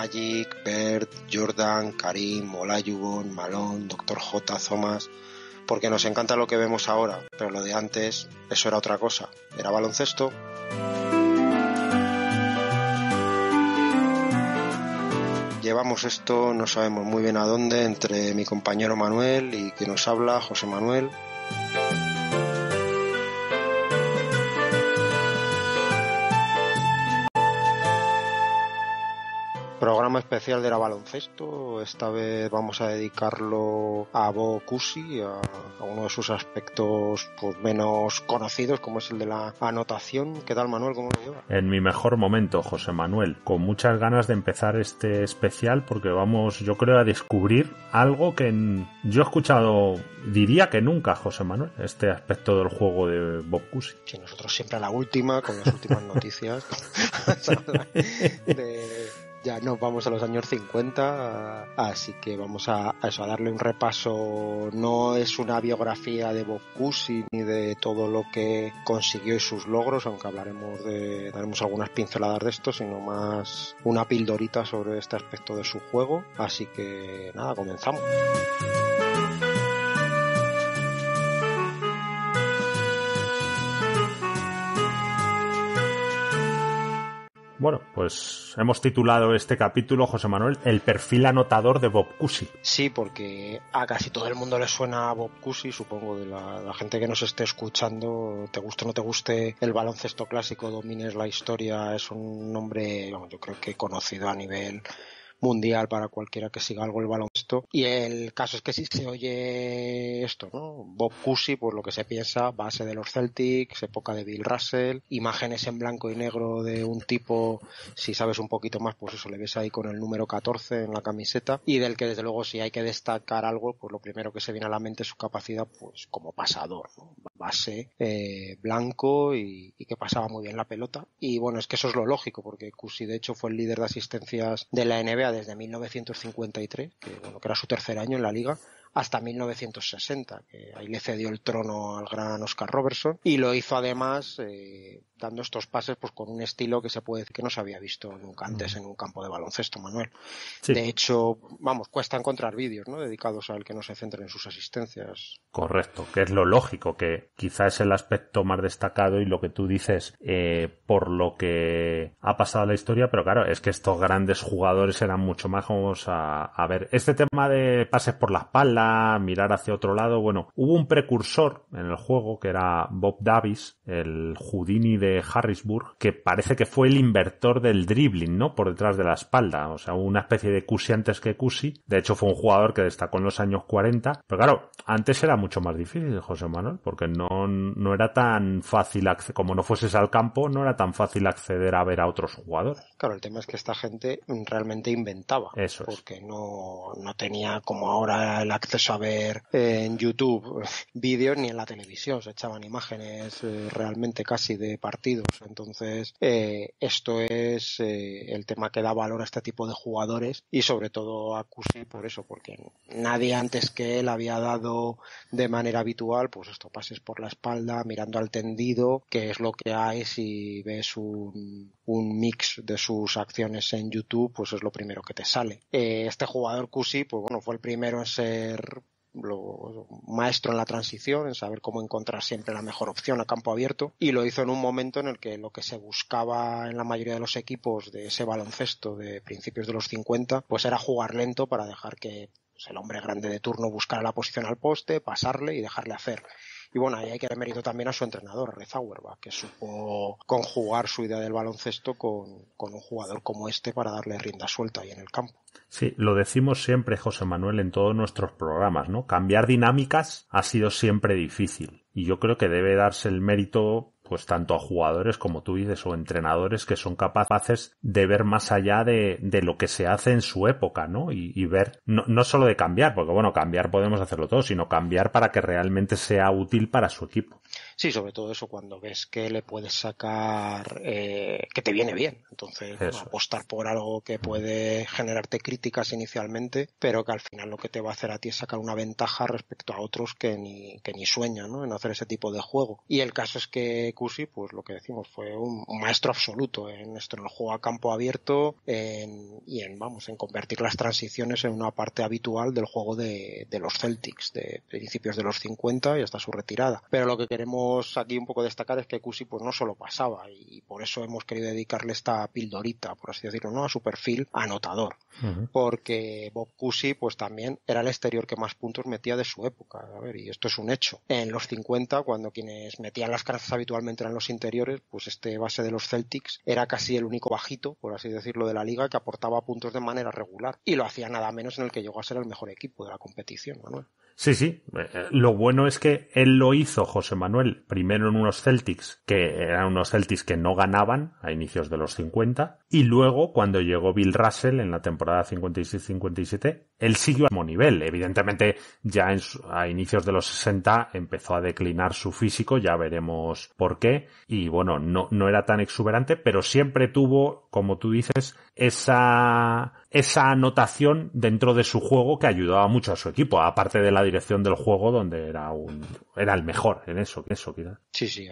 Magic, Bert, Jordan, Karim, Olajuwon, Malone, Dr. J, Thomas, porque nos encanta lo que vemos ahora, pero lo de antes, eso era otra cosa, era baloncesto. Llevamos esto, no sabemos muy bien a dónde, entre mi compañero Manuel y quien nos habla, José Manuel. Programa especial de la baloncesto. Esta vez vamos a dedicarlo a Bo Cousy, a uno de sus aspectos pues menos conocidos, como es el de la anotación. ¿Qué tal, Manuel? ¿Cómo lo llevas? En mi mejor momento, José Manuel, con muchas ganas de empezar este especial porque vamos, yo creo, a descubrir algo que yo he escuchado, diría que nunca, José Manuel, este aspecto del juego de Bob Cousy. Sí, nosotros siempre a la última, con las últimas noticias. Ya nos vamos a los años 50, así que vamos a darle un repaso. No es una biografía de Bob Cousy ni de todo lo que consiguió y sus logros, aunque daremos algunas pinceladas de esto, sino más una pildorita sobre este aspecto de su juego. Así que nada, comenzamos. Bueno, pues hemos titulado este capítulo, José Manuel, el perfil anotador de Bob Cousy. Sí, porque a casi todo el mundo le suena a Bob Cousy, supongo, de la gente que nos esté escuchando, te guste o no te guste el baloncesto clásico, domines la historia, es un nombre, yo creo que conocido a nivel mundial para cualquiera que siga algo el baloncesto. Y el caso es que si se oye esto, ¿no? Bob Cousy, pues lo que se piensa, base de los Celtics, época de Bill Russell, imágenes en blanco y negro de un tipo, si sabes un poquito más, pues eso, le ves ahí con el número 14 en la camiseta, y del que desde luego si hay que destacar algo, pues lo primero que se viene a la mente es su capacidad, pues como pasador, ¿no? Base, blanco y que pasaba muy bien la pelota. Y bueno, es que eso es lo lógico, porque Cousy de hecho fue el líder de asistencias de la NBA desde 1953, que era su tercer año en la liga, hasta 1960, que ahí le cedió el trono al gran Oscar Robertson, y lo hizo además dando estos pases pues con un estilo que se puede decir que no se había visto nunca antes en un campo de baloncesto, Manuel. Sí. De hecho, cuesta encontrar vídeos, ¿no?, dedicados al que no se centren en sus asistencias. Correcto, que es lo lógico, que quizá es el aspecto más destacado y lo que tú dices por lo que ha pasado la historia, pero claro, es que estos grandes jugadores eran mucho más. Vamos a ver, este tema de pases por la espalda, mirar hacia otro lado, bueno, hubo un precursor en el juego que era Bob Davis, el Houdini de Harrisburg, que parece que fue el inventor del dribbling, ¿no?, por detrás de la espalda, o sea, una especie de Cousy antes que Cousy. De hecho fue un jugador que destacó en los años 40, pero claro, antes era mucho más difícil, José Manuel, porque no era tan fácil, como no fueses al campo, no era tan fácil acceder a ver a otros jugadores. Claro, el tema es que esta gente realmente inventaba. Eso es. Porque no tenía como ahora el acceso a ver en YouTube vídeos ni en la televisión, se echaban imágenes realmente casi de partidos. Entonces esto es el tema que da valor a este tipo de jugadores y sobre todo a Cousy por eso, porque nadie antes que él había dado de manera habitual pues esto, pases por la espalda mirando al tendido, que es lo que hay si ves un mix de sus acciones en YouTube, pues es lo primero que te sale. Este jugador Cousy, pues bueno, fue el primero en ser maestro en la transición, en saber cómo encontrar siempre la mejor opción a campo abierto, y lo hizo en un momento en el que lo que se buscaba en la mayoría de los equipos de ese baloncesto de principios de los 50, pues era jugar lento para dejar que pues, el hombre grande de turno buscara la posición al poste, pasarle y dejarle hacer. Y bueno, ahí hay que dar mérito también a su entrenador, Red Auerbach, que supo conjugar su idea del baloncesto con un jugador como este para darle rienda suelta ahí en el campo. Sí, lo decimos siempre, José Manuel, en todos nuestros programas, ¿no? Cambiar dinámicas ha sido siempre difícil. Y yo creo que debe darse el mérito pues tanto a jugadores como tú dices o entrenadores que son capaces de ver más allá de lo que se hace en su época, ¿no? Y ver, no solo de cambiar, porque bueno, cambiar podemos hacerlo todo, sino cambiar para que realmente sea útil para su equipo. Sí, sobre todo eso, cuando ves que le puedes sacar, que te viene bien. Entonces, bueno, apostar por algo que puede generarte críticas inicialmente, pero que al final lo que te va a hacer a ti es sacar una ventaja respecto a otros que ni sueñan, ¿no?, en hacer ese tipo de juego. Y el caso es que Cusi, pues lo que decimos, fue un maestro absoluto en esto, en el juego a campo abierto, en convertir las transiciones en una parte habitual del juego de los Celtics, de principios de los 50 y hasta su retirada. Pero lo que queremos aquí un poco destacar es que Cusi pues no solo pasaba, y por eso hemos querido dedicarle esta pildorita, por así decirlo, ¿no?, a su perfil anotador. Porque Bob Cousy pues también era el exterior que más puntos metía de su época. A ver, y esto es un hecho. En los 50, cuando quienes metían las canastas habitualmente eran los interiores, pues este base de los Celtics era casi el único bajito, por así decirlo, de la liga que aportaba puntos de manera regular. Y lo hacía nada menos en el que llegó a ser el mejor equipo de la competición, Manuel. Sí. Lo bueno es que él lo hizo, José Manuel, primero en unos Celtics que eran unos Celtics que no ganaban a inicios de los 50, y luego cuando llegó Bill Russell en la temporada 56-57, él siguió al mismo nivel. Evidentemente ya a inicios de los 60 empezó a declinar su físico, ya veremos por qué, y bueno, no era tan exuberante, pero siempre tuvo, como tú dices, esa anotación dentro de su juego que ayudaba mucho a su equipo, aparte de la dirección del juego, donde era el mejor en eso quizás. Sí,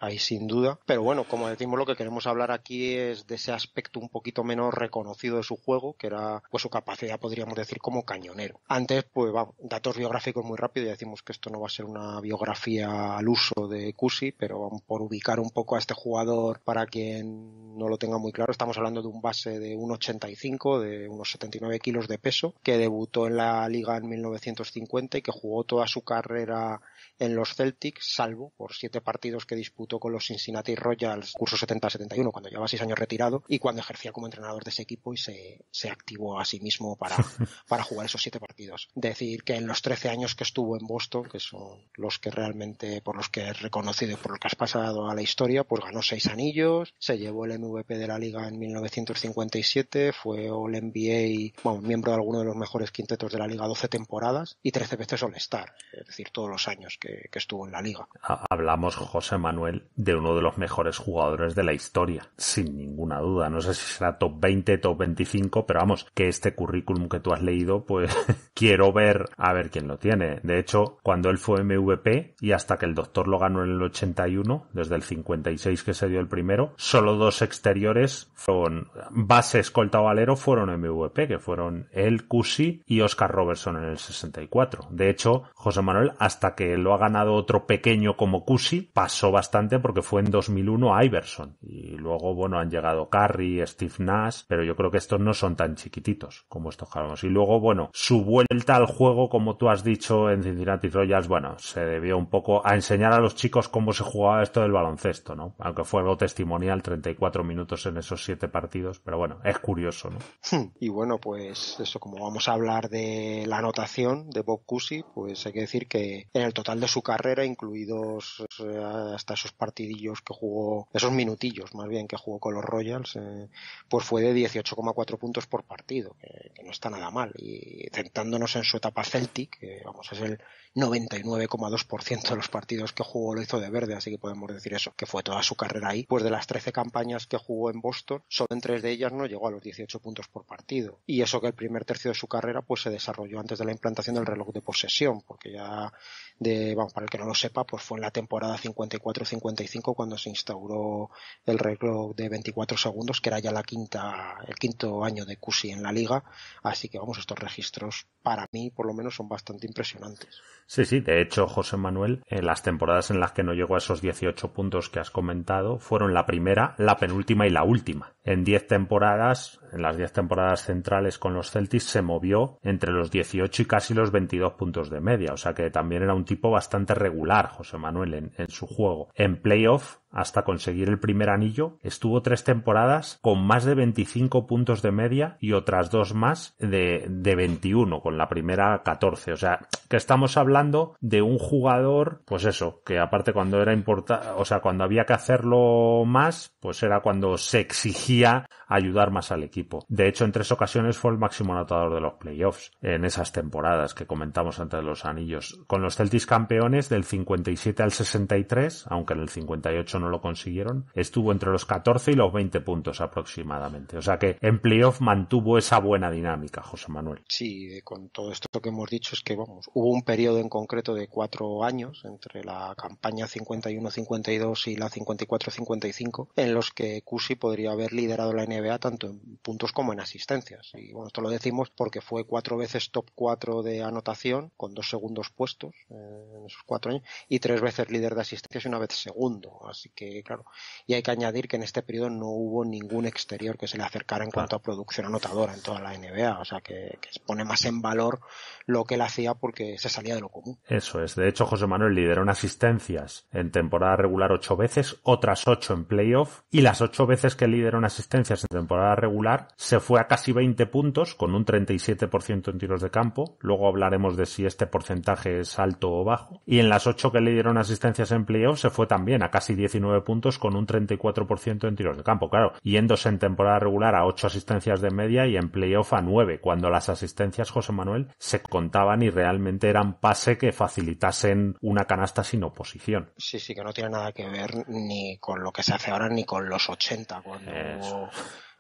ahí sin duda. Pero bueno, como decimos, lo que queremos hablar aquí es de ese aspecto un poquito menos reconocido de su juego, que era pues su capacidad, podríamos decir, como cañonero. Antes, pues vamos, datos biográficos muy rápido, ya decimos que esto no va a ser una biografía al uso de Cousy, pero por ubicar un poco a este jugador para quien no lo tenga muy claro, estamos hablando de un base de 1,85, de unos 79 kilos de peso, que debutó en la liga en 1950 y que jugó toda su carrera en los Celtics, salvo por 7 partidos que disputó con los Cincinnati Royals, curso 70-71, cuando llevaba 6 años retirado, y cuando ejercía como entrenador de ese equipo y se activó a sí mismo para jugar esos 7 partidos. Decir que en los 13 años que estuvo en Boston, que son los que realmente, por los que es reconocido y por los que has pasado a la historia, pues ganó 6 anillos, se llevó el MVP de la liga en 1957, fue All-NBA, miembro de alguno de los mejores quintetos de la liga 12 temporadas y 13 veces All-Star, es decir, todos los años que estuvo en la liga. Hablamos, José Manuel, de uno de los mejores jugadores de la historia, sin ninguna duda. No sé si será top 20, top 25, pero vamos, que este currículum que tú has leído, pues quiero ver a ver quién lo tiene. De hecho, cuando él fue MVP y hasta que el doctor lo ganó en el 81, desde el 56 que se dio el primero, solo 2 exteriores fueron base, escolta o alero, fueron MVP, que fueron él, Cousy y Oscar Robertson en el 64. De hecho, José Manuel, hasta que lo ha ganado otro pequeño como Cousy, pasó bastante porque fue en 2001 a Iverson. Y luego, bueno, han llegado Curry, Steve Nash, pero yo creo que estos no son tan chiquititos como estos Carlos. Y luego, bueno, su vuelta al juego, como tú has dicho, en Cincinnati Royals, bueno, se debió un poco a enseñar a los chicos cómo se jugaba esto del baloncesto, ¿no? Aunque fue algo testimonial, 34 minutos en esos 7 partidos, pero bueno, es curioso, ¿no? Y bueno, pues eso, como vamos a hablar de la anotación de Bob Cousy, pues hay que decir que en el total de su carrera, incluidos hasta esos partidillos que jugó, esos minutillos más bien que jugó con los Royals, pues fue de 18,4 puntos por partido, que no está nada mal. Y centrándonos en su etapa Celtic, que vamos, es el 99,2% de los partidos que jugó lo hizo de verde, así que podemos decir eso, que fue toda su carrera ahí. Pues de las 13 campañas que jugó en Boston, solo en 3 de ellas no llegó a los 18 puntos por partido. Y eso que el primer tercio de su carrera pues se desarrolló antes de la implantación del reloj de posesión, porque ya para el que no lo sepa, pues fue en la temporada 54-55 cuando se instauró el reloj de 24 segundos, que era ya el quinto año de Cousy en la liga. Así que vamos, estos registros para mí por lo menos son bastante impresionantes. Sí, de hecho, José Manuel, en las temporadas en las que no llegó a esos 18 puntos que has comentado, fueron la primera, la penúltima y la última. En 10 temporadas, en las 10 temporadas centrales con los Celtics, se movió entre los 18 y casi los 22 puntos de media, o sea que también era un tipo bastante regular, José Manuel, en su juego. En playoff, hasta conseguir el primer anillo, estuvo 3 temporadas con más de 25 puntos de media y otras 2 más de 21, con la primera 14. O sea, que estamos hablando de un jugador, pues eso, que aparte cuando era cuando había que hacerlo más, pues era cuando se exigía ayudar más al equipo. De hecho, en 3 ocasiones fue el máximo anotador de los playoffs en esas temporadas que comentamos antes de los anillos. Con los Celtics campeones del 57 al 63, aunque en el 58 no lo consiguieron, estuvo entre los 14 y los 20 puntos aproximadamente. O sea que en playoff mantuvo esa buena dinámica, José Manuel. Sí, con todo esto que hemos dicho es que, hubo un periodo en concreto de 4 años entre la campaña 51-52 y la 54-55 en los que Cousy podría haber liderado la NBA tanto en puntos como en asistencias. Y esto lo decimos porque fue 4 veces top 4 de anotación con 2 segundos puestos en esos 4 años y 3 veces líder de asistencias y 1 vez segundo. Así que, claro, y hay que añadir que en este periodo no hubo ningún exterior que se le acercara en cuanto a producción anotadora en toda la NBA. O sea que pone más en valor lo que él hacía porque se salía de lo común. Eso es. De hecho, José Manuel lideró en asistencias en temporada regular 8 veces, otras 8 en playoff, y las 8 veces que lideró en asistencias en temporada regular se fue a casi 20 puntos con un 37% en tiros de campo. Luego hablaremos de si este porcentaje es alto o bajo. Y en las 8 que lideró en asistencias en playoff se fue también a casi 19 puntos con un 34% en tiros de campo. Claro, yéndose en temporada regular a 8 asistencias de media y en playoff a 9, cuando las asistencias, José Manuel, se contaban y realmente eran pase que facilitasen una canasta sin oposición. Sí, que no tiene nada que ver ni con lo que se hace ahora ni con los 80, cuando hubo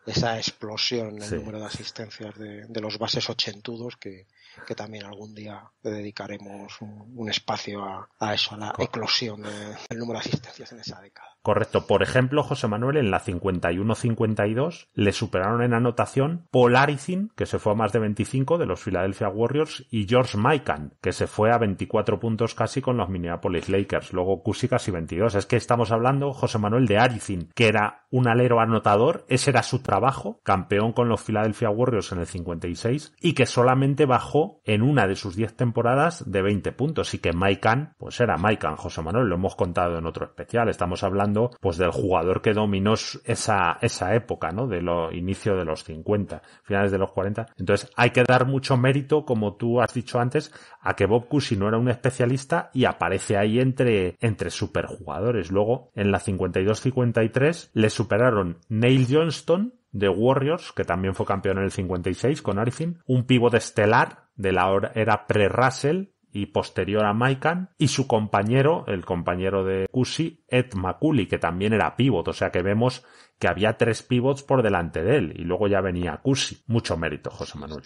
esa explosión en el número de asistencias de los bases ochentudos que también algún día le dedicaremos un espacio a eso, a la eclosión del número de asistencias en esa década. Correcto. Por ejemplo, José Manuel, en la 51-52 le superaron en anotación Paul Arizin, que se fue a más de 25 de los Philadelphia Warriors, y George Mikan, que se fue a 24 puntos casi con los Minneapolis Lakers. Luego Cousy casi 22. Es que estamos hablando, José Manuel, de Arizin, que era un alero anotador. Ese era su trabajo, campeón con los Philadelphia Warriors en el 56, y que solamente bajó en una de sus 10 temporadas de 20 puntos. Y que Mikan, pues era Mikan, José Manuel, lo hemos contado en otro especial. Estamos hablando pues del jugador que dominó esa época, ¿no? De los inicio de los 50, finales de los 40. Entonces hay que dar mucho mérito, como tú has dicho antes, a que Bob Cousy no era un especialista y aparece ahí entre superjugadores. Luego, en la 52-53 le superaron Neil Johnston de Warriors, que también fue campeón en el 56 con Arizin, un pívot estelar de la era pre-Russell y posterior a Mikan, y su compañero, el compañero de Cousy, Ed Macauley, que también era pívot. O sea que vemos que había 3 pivots por delante de él, y luego ya venía Cousy. Mucho mérito, José Manuel.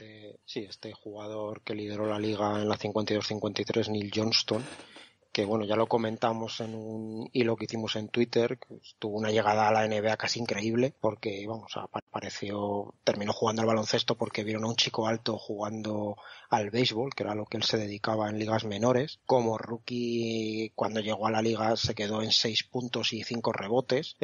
Este jugador que lideró la liga en la 52-53, Neil Johnston, que ya lo comentamos en un hilo que hicimos en Twitter, que tuvo una llegada a la NBA casi increíble, porque terminó jugando al baloncesto porque vieron a un chico alto jugando al béisbol, que era lo que él se dedicaba en ligas menores. Como rookie, cuando llegó a la liga se quedó en 6 puntos y 5 rebotes,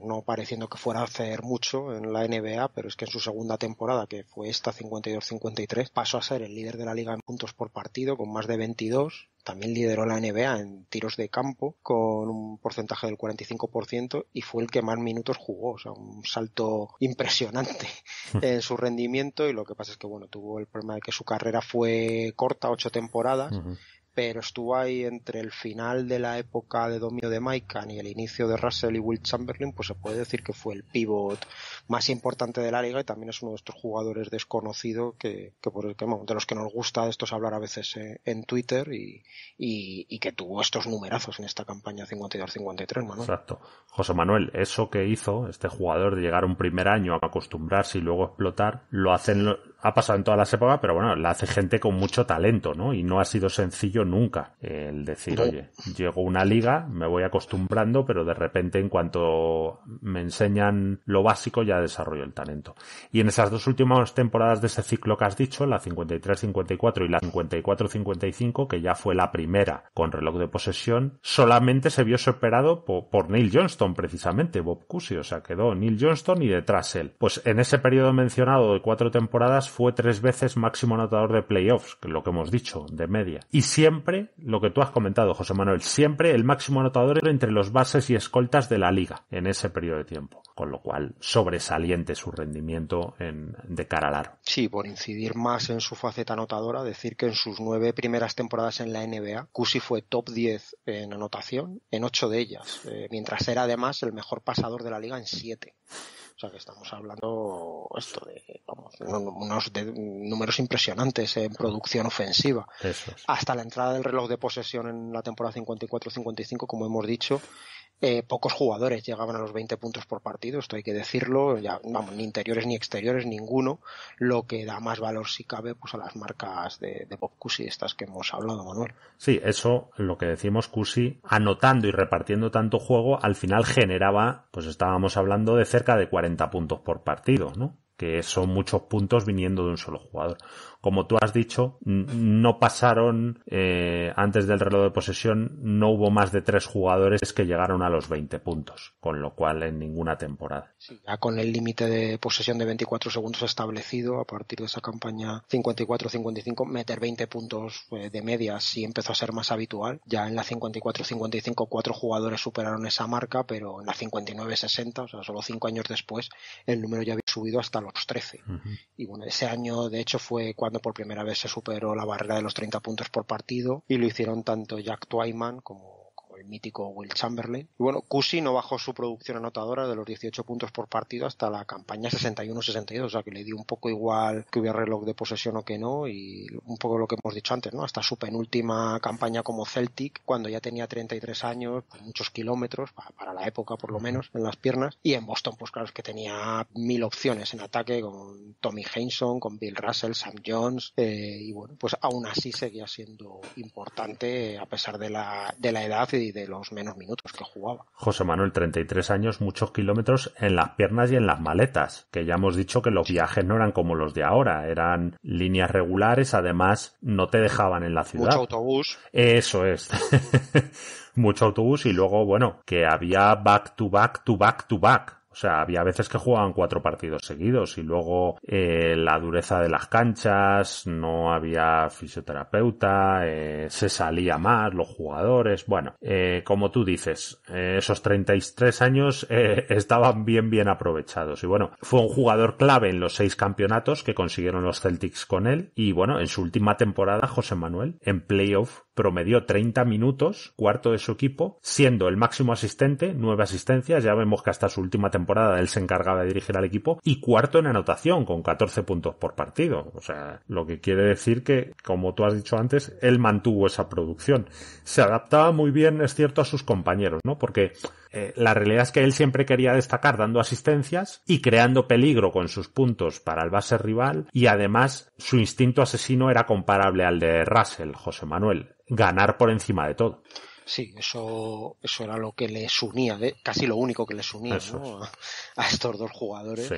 no pareciendo que fuera a hacer mucho en la NBA, pero es que en su segunda temporada, que fue esta 52-53, pasó a ser el líder de la liga en puntos por partido con más de 22. También lideró la NBA en tiros de campo con un porcentaje del 45% y fue el que más minutos jugó. O sea, un salto impresionante en su rendimiento, y lo que pasa es que tuvo el problema de que su carrera fue corta, 8 temporadas. Uh-huh. Pero estuvo ahí entre el final de la época de dominio de Mikan y el inicio de Russell y Wilt Chamberlain. Pues se puede decir que fue el pívot más importante de la liga, y también es uno de estos jugadores desconocidos que de los que nos gusta estos hablar a veces en Twitter, y que tuvo estos numerazos en esta campaña 52-53, Manuel. Exacto. José Manuel, eso que hizo este jugador de llegar un primer año a acostumbrarse y luego explotar, ha pasado en todas las épocas, pero lo hace gente con mucho talento, ¿no? Y no ha sido sencillo nunca el decir, oye, llego a una liga, me voy acostumbrando, pero de repente en cuanto me enseñan lo básico ya desarrollo el talento. Y en esas 2 últimas temporadas de ese ciclo que has dicho, la 53-54 y la 54-55, que ya fue la primera con reloj de posesión, solamente se vio superado por Neil Johnston, precisamente, Bob Cousy. O sea, quedó Neil Johnston y detrás él. Pues en ese periodo mencionado de 4 temporadas fue 3 veces máximo anotador de playoffs, que es lo que hemos dicho, de media. Y siempre, lo que tú has comentado, José Manuel, siempre el máximo anotador era entre los bases y escoltas de la liga en ese periodo de tiempo. Con lo cual, sobresaliente su rendimiento de cara al aro. Sí, por incidir más en su faceta anotadora, decir que en sus 9 primeras temporadas en la NBA, Cousy fue top 10 en anotación en 8 de ellas, mientras era además el mejor pasador de la liga en 7. O sea que estamos hablando unos números impresionantes en producción ofensiva. Eso es. Hasta la entrada del reloj de posesión en la temporada 54-55, como hemos dicho, pocos jugadores llegaban a los 20 puntos por partido, esto hay que decirlo, ni interiores ni exteriores, ninguno, lo que da más valor si cabe pues a las marcas de Bob Cousy, estas que hemos hablado, Manuel. Sí, eso, lo que decimos, Cousy, anotando y repartiendo tanto juego, al final generaba, pues estábamos hablando de cerca de 40 puntos por partido, ¿no? Que son muchos puntos viniendo de un solo jugador. Como tú has dicho, no pasaron, antes del reloj de posesión, no hubo más de 3 jugadores que llegaron a los 20 puntos, con lo cual en ninguna temporada. Sí, ya con el límite de posesión de 24 segundos establecido, a partir de esa campaña 54-55, meter 20 puntos de media sí empezó a ser más habitual. Ya en la 54-55 4 jugadores superaron esa marca, pero en la 59-60, o sea, solo 5 años después, el número ya había subido hasta los 13. Uh-huh. Y bueno, ese año de hecho fue cuando por primera vez se superó la barrera de los 30 puntos por partido, y lo hicieron tanto Jack Twyman como el mítico Will Chamberlain. Y bueno, Cousy no bajó su producción anotadora de los 18 puntos por partido hasta la campaña 61-62, o sea que le dio un poco igual que hubiera reloj de posesión o que no, y un poco lo que hemos dicho antes, ¿no? Hasta su penúltima campaña como Celtic, cuando ya tenía 33 años, muchos kilómetros, para la época por lo menos, en las piernas, y en Boston pues claro, es que tenía 1000 opciones en ataque con Tommy Heinsohn, con Bill Russell, Sam Jones, y bueno, pues aún así seguía siendo importante a pesar de la edad y de los menos minutos que jugaba. José Manuel, 33 años, muchos kilómetros en las piernas y en las maletas, que ya hemos dicho que los viajes no eran como los de ahora, eran líneas regulares, además no te dejaban en la ciudad. Mucho autobús. Eso es. Mucho autobús, y luego, bueno, que había back to back to back to back. O sea, había veces que jugaban 4 partidos seguidos, y luego la dureza de las canchas, no había fisioterapeuta, se salía más los jugadores. Bueno, como tú dices, esos 33 años estaban bien aprovechados. Y bueno, fue un jugador clave en los 6 campeonatos que consiguieron los Celtics con él. Y bueno, en su última temporada, José Manuel, en playoff, promedió 30 minutos, cuarto de su equipo, siendo el máximo asistente, 9 asistencias. Ya vemos que hasta su última temporada él se encargaba de dirigir al equipo, y cuarto en anotación con 14 puntos por partido. O sea, lo que quiere decir que, como tú has dicho antes, él mantuvo esa producción. Se adaptaba muy bien, es cierto, a sus compañeros, ¿no? Porque la realidad es que él siempre quería destacar dando asistencias y creando peligro con sus puntos para el base rival, y además su instinto asesino era comparable al de Russell, José Manuel. Ganar por encima de todo. Sí, eso era lo que les unía, casi lo único que les unía, ¿no? A estos dos jugadores. Sí.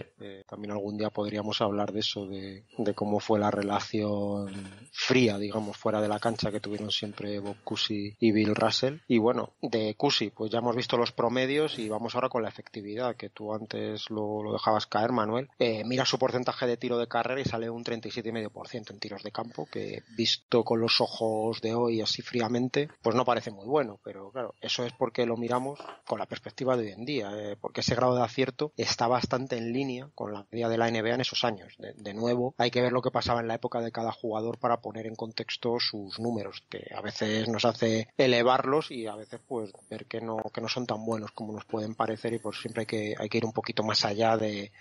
También algún día podríamos hablar de eso, de cómo fue la relación fría, digamos, fuera de la cancha que tuvieron siempre Bob Cousy y Bill Russell. Y bueno, de Cousy, pues ya hemos visto los promedios, y vamos ahora con la efectividad, que tú antes lo dejabas caer, Manuel. Mira su porcentaje de tiro de carrera y sale un 37,5% en tiros de campo, que visto con los ojos de hoy así fríamente, pues no parece muy bueno, pero claro, eso es porque lo miramos con la perspectiva de hoy en día, porque ese grado de acierto está bastante en línea con la media de la NBA en esos años. De nuevo, hay que ver lo que pasaba en la época de cada jugador para poner en contexto sus números, que a veces nos hace elevarlos y a veces pues ver que no son tan buenos como nos pueden parecer, y pues siempre hay que ir un poquito más allá de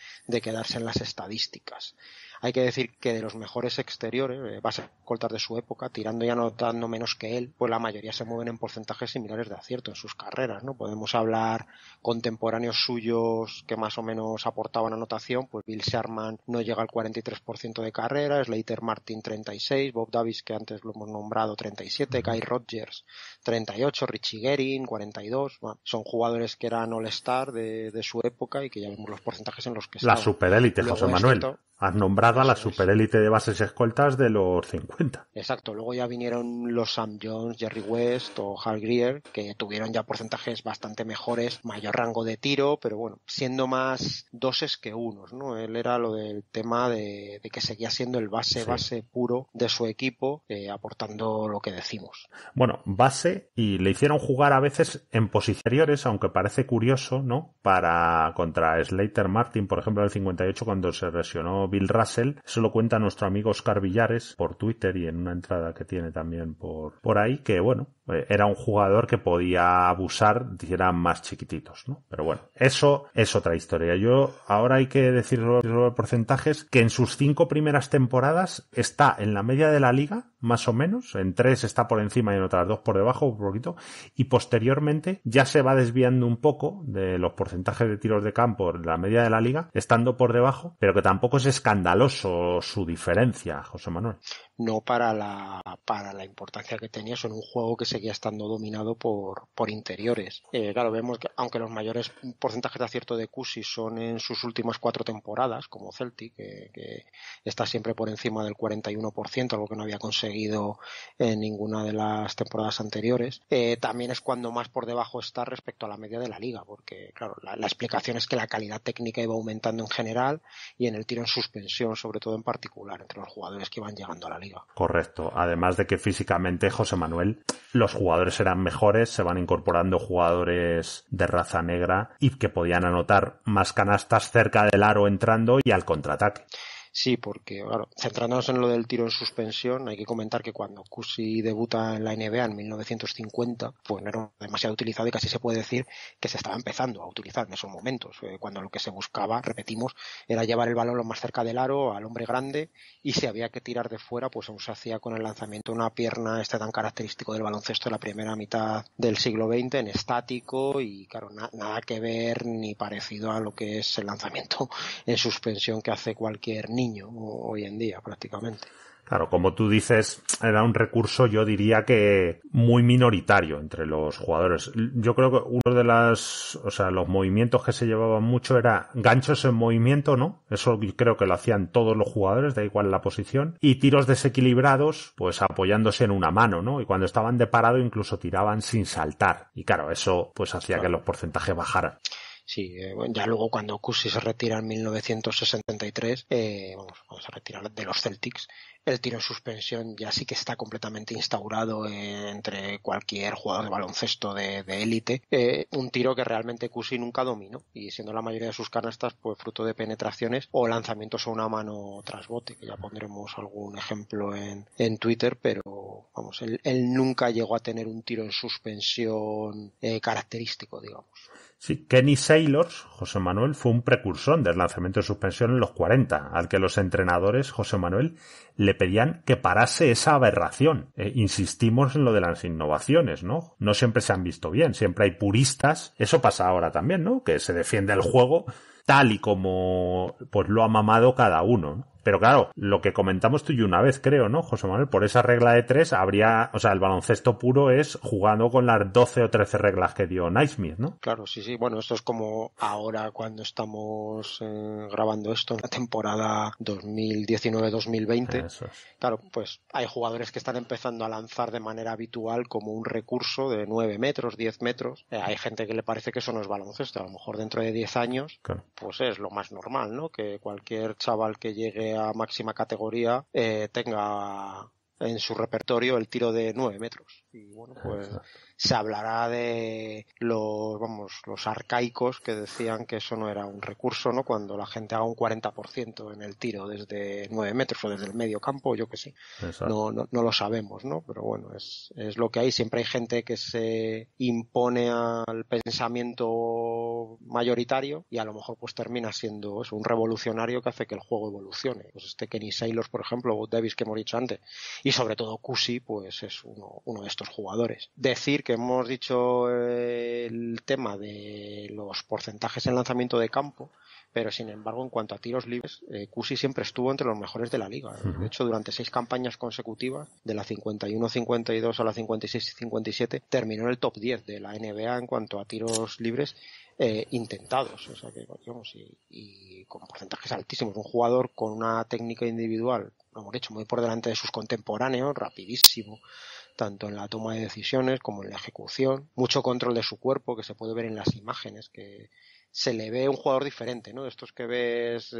quedarse en las estadísticas. Hay que decir que de los mejores exteriores, bases escoltas de su época, tirando y anotando menos que él, pues la mayoría se mueven en porcentajes similares de acierto en sus carreras, ¿no? Podemos hablar contemporáneos suyos que más o menos aportaban anotación, pues Bill Sharman no llega al 43% de carrera, Slater Martin 36, Bob Davis, que antes lo hemos nombrado, 37, Guy Rodgers 38, Richie Guerin 42, bueno, son jugadores que eran All-Star de su época y que ya vemos los porcentajes en los que estaban. La superélite, José Manuel. Has nombrado a la superélite de bases escoltas de los 50. Exacto, luego ya vinieron los Sam Jones, Jerry West o Hal Greer, que tuvieron ya porcentajes bastante mejores, mayor rango de tiro, pero bueno, siendo más doses que unos, ¿no? Él era lo del tema de que seguía siendo el base puro de su equipo, aportando lo que decimos. Bueno, base, y le hicieron jugar a veces en posiciones, aunque parece curioso, ¿no? Contra Slater Martin, por ejemplo, en el 58, cuando se lesionó Bill Russell. Eso lo cuenta nuestro amigo Oscar Villares por Twitter y en una entrada que tiene también por ahí, que bueno, era un jugador que podía abusar si eran más chiquititos, ¿no? Pero bueno, eso es otra historia. Ahora hay que decir sobre porcentajes, que en sus 5 primeras temporadas está en la media de la liga, más o menos, en 3 está por encima y en otras 2 por debajo, un poquito, y posteriormente ya se va desviando un poco de los porcentajes de tiros de campo en la media de la liga, estando por debajo, pero que tampoco es escandaloso su diferencia, José Manuel. No para la importancia que tenía, eso en un juego que seguía estando dominado por interiores. Claro, vemos que aunque los mayores porcentajes de acierto de Cousy son en sus últimas 4 temporadas, como Celtic, que está siempre por encima del 41%, algo que no había conseguido en ninguna de las temporadas anteriores, también es cuando más por debajo está respecto a la media de la liga, porque claro, la explicación es que la calidad técnica iba aumentando en general y en el tiro en suspensión, sobre todo en particular, entre los jugadores que iban llegando a la liga. Correcto. Además de que físicamente, José Manuel, los jugadores eran mejores, se van incorporando jugadores de raza negra y que podían anotar más canastas cerca del aro entrando y al contraataque. Sí, porque, claro, centrándonos en lo del tiro en suspensión, hay que comentar que cuando Cousy debuta en la NBA en 1950, pues no era demasiado utilizado y casi se puede decir que se estaba empezando a utilizar en esos momentos, cuando lo que se buscaba, repetimos, era llevar el balón lo más cerca del aro al hombre grande, y si había que tirar de fuera, pues aún se hacía con el lanzamiento de una pierna tan característico del baloncesto de la primera mitad del siglo XX, en estático, y claro, nada que ver ni parecido a lo que es el lanzamiento en suspensión que hace cualquier niño hoy en día prácticamente. Claro, como tú dices, era un recurso, yo diría que muy minoritario entre los jugadores. Yo creo que uno de los movimientos que se llevaban mucho era ganchos en movimiento, ¿no? Eso creo que lo hacían todos los jugadores, da igual la posición. Y tiros desequilibrados, pues apoyándose en una mano, ¿no? Y cuando estaban de parado incluso tiraban sin saltar. Y claro, eso pues hacía que los porcentajes bajaran. Sí, ya luego cuando Cousy se retira en 1963, cuando se retira de los Celtics, el tiro en suspensión ya sí que está completamente instaurado entre cualquier jugador de baloncesto de élite, un tiro que realmente Cousy nunca dominó, y siendo la mayoría de sus canastas pues fruto de penetraciones o lanzamientos a una mano tras bote, que ya pondremos algún ejemplo en Twitter, pero vamos, él nunca llegó a tener un tiro en suspensión característico, digamos. Sí, Kenny Sailors, José Manuel, fue un precursor del lanzamiento de suspensión en los 40, al que los entrenadores, José Manuel, le pedían que parase esa aberración. Insistimos en lo de las innovaciones, ¿no? No siempre se han visto bien, siempre hay puristas. Eso pasa ahora también, ¿no? Que se defiende el juego tal y como pues lo ha mamado cada uno, ¿no? Pero claro, lo que comentamos tú y una vez, creo, ¿no, José Manuel? Por esa regla de 3 habría, el baloncesto puro es jugando con las 12 o 13 reglas que dio Naismith, ¿no? Claro, sí. Bueno, esto es como ahora cuando estamos grabando esto en la temporada 2019-2020. Eso es. Claro, pues hay jugadores que están empezando a lanzar de manera habitual como un recurso de 9 metros, 10 metros. Hay gente que le parece que eso no es baloncesto. A lo mejor dentro de 10 años, claro, pues es lo más normal, ¿no? Que cualquier chaval que llegue a máxima categoría tenga en su repertorio el tiro de 9 metros. Y bueno, pues se hablará de los arcaicos que decían que eso no era un recurso, ¿no? Cuando la gente haga un 40% en el tiro desde 9 metros o desde el medio campo, yo que sé. No lo sabemos, ¿no? Pero bueno, es lo que hay. Siempre hay gente que se impone al pensamiento mayoritario y a lo mejor pues termina siendo eso, un revolucionario que hace que el juego evolucione. Pues Kenny Sailors, por ejemplo, Bob Davis, que hemos dicho antes, y sobre todo Cousy, pues es uno de estos jugadores. Decir que hemos dicho el tema de los porcentajes en lanzamiento de campo, pero sin embargo en cuanto a tiros libres, Cousy siempre estuvo entre los mejores de la liga. De hecho, durante 6 campañas consecutivas, de la 51-52 a la 56-57, terminó en el top 10 de la NBA en cuanto a tiros libres, intentados, o sea que digamos, y con porcentajes altísimos. Un jugador con una técnica individual, lo hemos dicho, muy por delante de sus contemporáneos, rapidísimo, tanto en la toma de decisiones como en la ejecución, mucho control de su cuerpo, que se puede ver en las imágenes, que se le ve un jugador diferente, ¿no? De estos que ves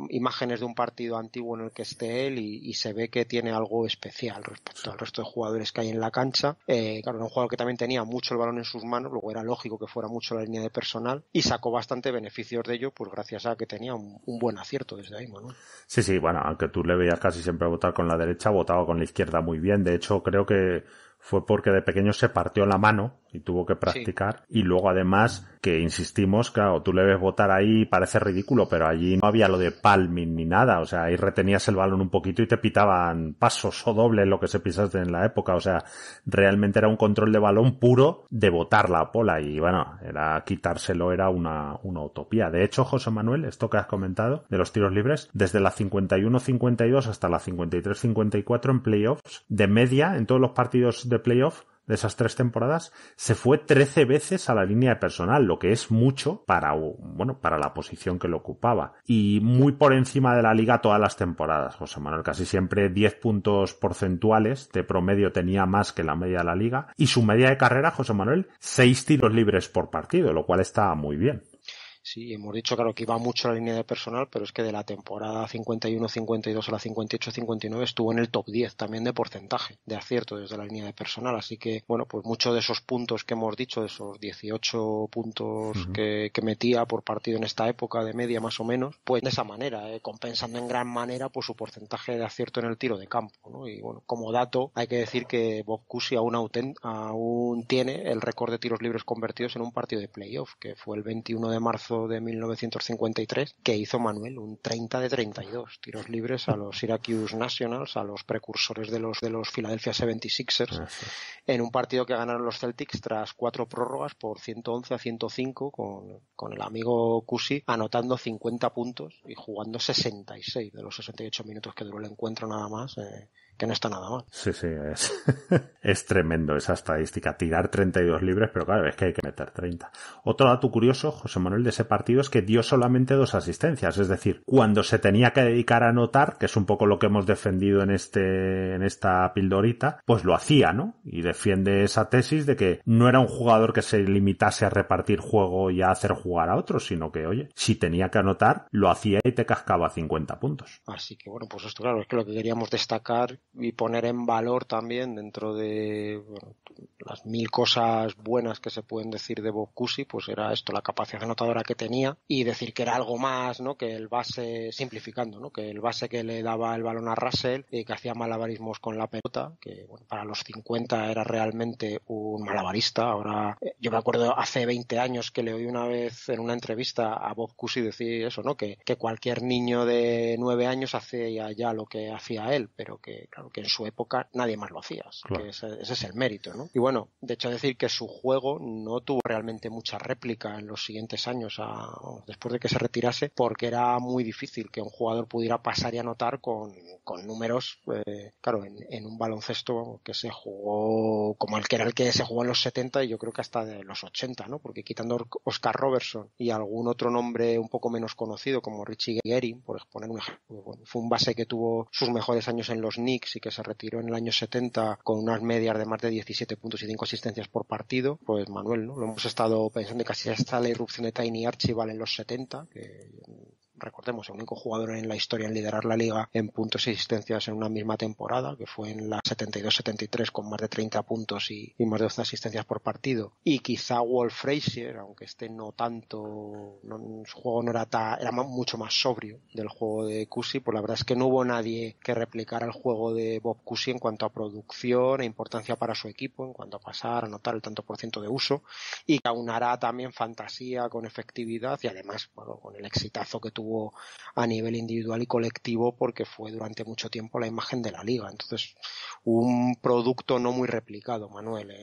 imágenes de un partido antiguo en el que esté él y se ve que tiene algo especial respecto al resto de jugadores que hay en la cancha. Claro, era un jugador que también tenía mucho el balón en sus manos, luego era lógico que fuera mucho la línea de personal y sacó bastante beneficios de ello, pues gracias a que tenía un buen acierto desde ahí, Manuel. Sí, bueno, aunque tú le veías casi siempre votar con la derecha, votaba con la izquierda muy bien. De hecho, creo que fue porque de pequeño se partió la mano y tuvo que practicar. Sí. Y luego, además, que insistimos, claro, tú le ves votar ahí y parece ridículo, pero allí no había lo de palming ni nada. O sea, ahí retenías el balón un poquito y te pitaban pasos o dobles, lo que se pisaste en la época. O sea, realmente era un control de balón puro de botar la bola. Y bueno, era quitárselo, era una utopía. De hecho, José Manuel, esto que has comentado de los tiros libres, desde la 51-52 hasta la 53-54 en playoffs, de media, en todos los partidos de playoff de esas 3 temporadas, se fue 13 veces a la línea de personal, lo que es mucho para la posición que lo ocupaba. Y muy por encima de la liga todas las temporadas, José Manuel. Casi siempre 10 puntos porcentuales de promedio tenía más que la media de la liga. Y su media de carrera, José Manuel, 6 tiros libres por partido, lo cual está muy bien. Sí, hemos dicho, claro, que iba mucho la línea de personal, pero es que de la temporada 51-52 a la 58-59 estuvo en el top 10 también de porcentaje de acierto desde la línea de personal. Así que, bueno, pues muchos de esos puntos que hemos dicho, de esos 18 puntos que metía por partido en esta época de media más o menos, pues de esa manera, compensando en gran manera pues su porcentaje de acierto en el tiro de campo, ¿no? Y bueno, como dato, hay que decir que Bob Cousy aún tiene el récord de tiros libres convertidos en un partido de playoff, que fue el 21 de marzo de 1953, que hizo Manuel un 30 de 32 tiros libres a los Syracuse Nationals, a los precursores de los Philadelphia 76ers, en un partido que ganaron los Celtics tras 4 prórrogas por 111-105, con el amigo Cousy anotando 50 puntos y jugando 66 de los 68 minutos que duró el encuentro nada más, que no está nada mal. Sí, es tremendo esa estadística, tirar 32 libres, pero claro, es que hay que meter 30. Otro dato curioso, José Manuel, de ese partido es que dio solamente 2 asistencias, es decir, cuando se tenía que dedicar a anotar, que es un poco lo que hemos defendido en esta pildorita, pues lo hacía, ¿no? Y defiende esa tesis de que no era un jugador que se limitase a repartir juego y a hacer jugar a otros, sino que, oye, si tenía que anotar, lo hacía y te cascaba 50 puntos. Así que bueno, pues esto claro, es que lo que queríamos destacar y poner en valor también dentro de las 1000 cosas buenas que se pueden decir de Bob Cousy, pues era esto, la capacidad anotadora que tenía, y decir que era algo más, ¿no? Que el base, simplificando, ¿no? Que el base que le daba el balón a Russell, que hacía malabarismos con la pelota, que bueno, para los 50 era realmente un malabarista. Ahora, yo me acuerdo hace 20 años que le oí una vez en una entrevista a Bob Cousy decir eso, ¿no? Que cualquier niño de 9 años hacía ya lo que hacía él, pero que claro, que en su época nadie más lo hacía, claro. Que ese es el mérito, ¿no? Y bueno, de hecho decir que su juego no tuvo realmente mucha réplica en los siguientes años después de que se retirase, porque era muy difícil que un jugador pudiera pasar y anotar con números, claro, en un baloncesto que se jugó como el que se jugó en los 70 y yo creo que hasta de los 80, ¿no? Porque quitando Oscar Robertson y algún otro nombre un poco menos conocido como Richie Gehring, por poner un ejemplo, bueno, fue un base que tuvo sus mejores años en los Knicks y que se retiró en el año 70 con unas medias de más de 17 puntos y 5 asistencias por partido. Pues Manuel, ¿no? Lo hemos estado pensando y casi hasta la irrupción de Tiny Archibald en los 70, que recordemos, el único jugador en la historia en liderar la liga en puntos y asistencias en una misma temporada, que fue en la 72-73 con más de 30 puntos y más de 12 asistencias por partido. Y quizá Walt Frazier, aunque no tanto, su juego no era mucho más sobrio del juego de Cousy, pues la verdad es que no hubo nadie que replicara el juego de Bob Cousy en cuanto a producción e importancia para su equipo, en cuanto a pasar, anotar el tanto por ciento de uso, y que aunará también fantasía con efectividad y además, bueno, con el exitazo que tuvo a nivel individual y colectivo, porque fue durante mucho tiempo la imagen de la liga. Entonces, un producto no muy replicado, Manuel,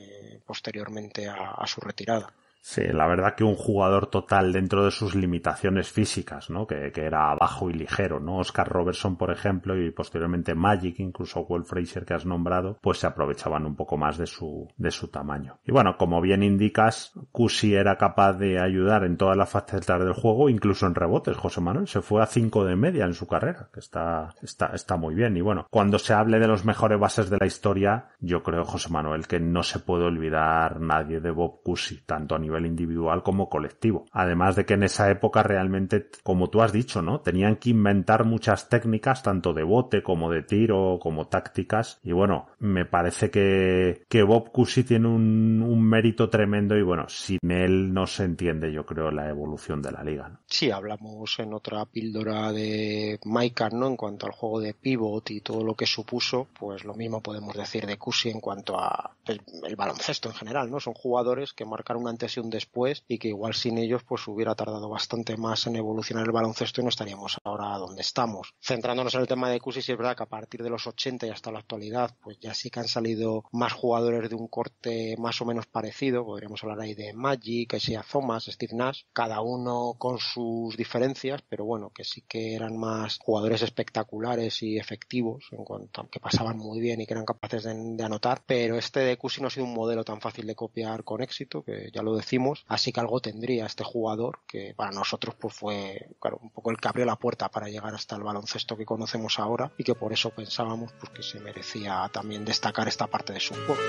posteriormente a su retirada. Sí, la verdad que un jugador total dentro de sus limitaciones físicas, ¿no? Que era bajo y ligero, ¿no? Oscar Robertson, por ejemplo, y posteriormente Magic, incluso Walt Frazier que has nombrado, pues se aprovechaban un poco más de su tamaño. Y bueno, como bien indicas, Cusi era capaz de ayudar en todas las facetas del juego, incluso en rebotes. José Manuel se fue a 5 de media en su carrera, que está muy bien. Y bueno, cuando se hable de los mejores bases de la historia, yo creo, José Manuel, que no se puede olvidar nadie de Bob Cousy, tanto a nivel individual como colectivo. Además de que en esa época realmente, como tú has dicho, ¿no? Tenían que inventar muchas técnicas, tanto de bote como de tiro, como tácticas. Y bueno, me parece que Bob Cousy tiene un mérito tremendo y bueno, sin él no se entiende, yo creo, la evolución de la liga, ¿no? Sí, hablamos en otra píldora de Micah, ¿no? En cuanto al juego de pivot y todo lo que supuso, pues lo mismo podemos decir de Cousy en cuanto a pues, el baloncesto en general, ¿no? Son jugadores que marcaron un antes y un después y que igual sin ellos pues hubiera tardado bastante más en evolucionar el baloncesto y no estaríamos ahora donde estamos. Centrándonos en el tema de Cousy, sí es verdad que a partir de los 80 y hasta la actualidad, pues ya sí que han salido más jugadores de un corte más o menos parecido. Podríamos hablar ahí de Magic, Isaiah Thomas, Steve Nash, cada uno con sus diferencias, pero bueno, que sí que eran más jugadores espectaculares y efectivos en cuanto a que pasaban muy bien y que eran capaces de anotar, pero este de Cousy no ha sido un modelo tan fácil de copiar con éxito, que ya lo decimos, así que algo tendría este jugador que para nosotros pues fue, claro, un poco el que abrió la puerta para llegar hasta el baloncesto que conocemos ahora y que por eso pensábamos pues que se merecía también destacar esta parte de su juego.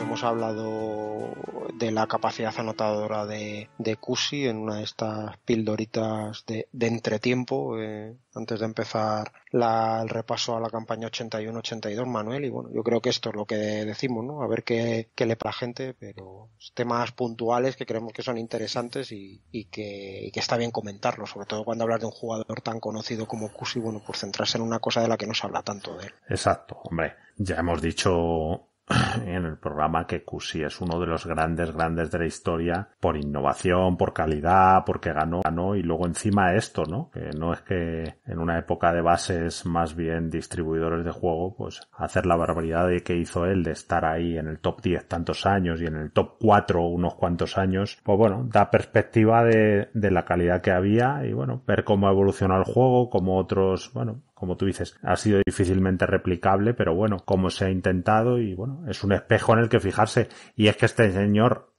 Hemos hablado de la capacidad anotadora de Cousy en una de estas pildoritas de entretiempo antes de empezar el repaso a la campaña 81-82, Manuel, y bueno, yo creo que esto es lo que decimos, ¿no? A ver qué le para la gente, pero temas puntuales que creemos que son interesantes y que está bien comentarlos, sobre todo cuando hablas de un jugador tan conocido como Cousy, bueno, pues centrarse en una cosa de la que no se habla tanto de él. Exacto, hombre, ya hemos dicho en el programa que Cousy es uno de los grandes de la historia por innovación, por calidad, porque ganó y luego encima esto, ¿no? Que no es que en una época de bases más bien distribuidores de juego, pues hacer la barbaridad de que hizo él de estar ahí en el top 10 tantos años y en el top 4 unos cuantos años, pues bueno, da perspectiva de la calidad que había y bueno, ver cómo ha evolucionado el juego, como otros, bueno, como tú dices, ha sido difícilmente replicable, pero bueno, como se ha intentado y bueno, es un espejo en el que fijarse. Y es que este señor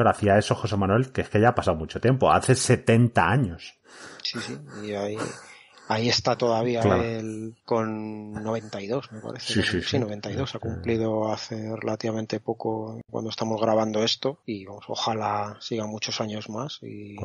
hacía eso, José Manuel, que es que ya ha pasado mucho tiempo, hace 70 años. Sí, y ahí está todavía, claro. Él con 92, me parece. Sí, 92. Ha cumplido hace relativamente poco cuando estamos grabando esto y vamos, ojalá siga muchos años más. Y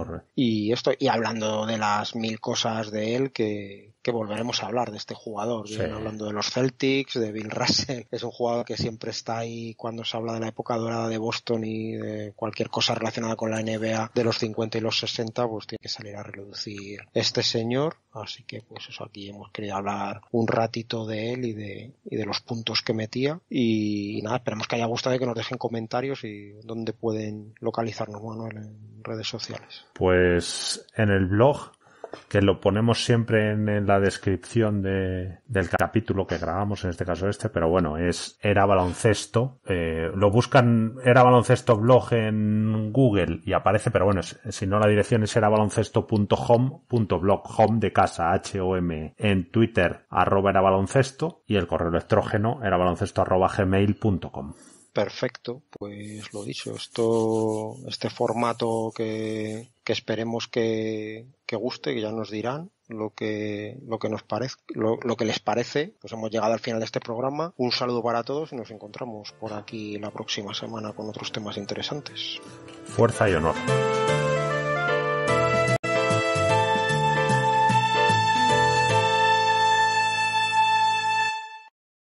hablando de las 1000 cosas de él que volveremos a hablar de este jugador, sí. Hablando de los Celtics, de Bill Russell, es un jugador que siempre está ahí cuando se habla de la época dorada de Boston y de cualquier cosa relacionada con la NBA de los 50 y los 60, pues tiene que salir a relucir este señor, así que pues eso, aquí hemos querido hablar un ratito de él y de los puntos que metía y nada, esperemos que haya gustado y que nos dejen comentarios y dónde pueden localizarnos, Manuel, en redes sociales. Pues en el blog, que lo ponemos siempre en la descripción del capítulo que grabamos, en este caso pero bueno, es Era Baloncesto. Lo buscan Era Baloncesto blog en Google y aparece, pero bueno, si no, la dirección es erabaloncesto.home.blog, home de casa, HOM, en Twitter, @erabaloncesto, y el correo electrógeno erabaloncesto@gmail.com. Perfecto, pues lo dicho, este formato que esperemos que guste, que ya nos dirán lo que nos parece, lo que les parece. Pues hemos llegado al final de este programa. Un saludo para todos y nos encontramos por aquí la próxima semana con otros temas interesantes. Fuerza y honor.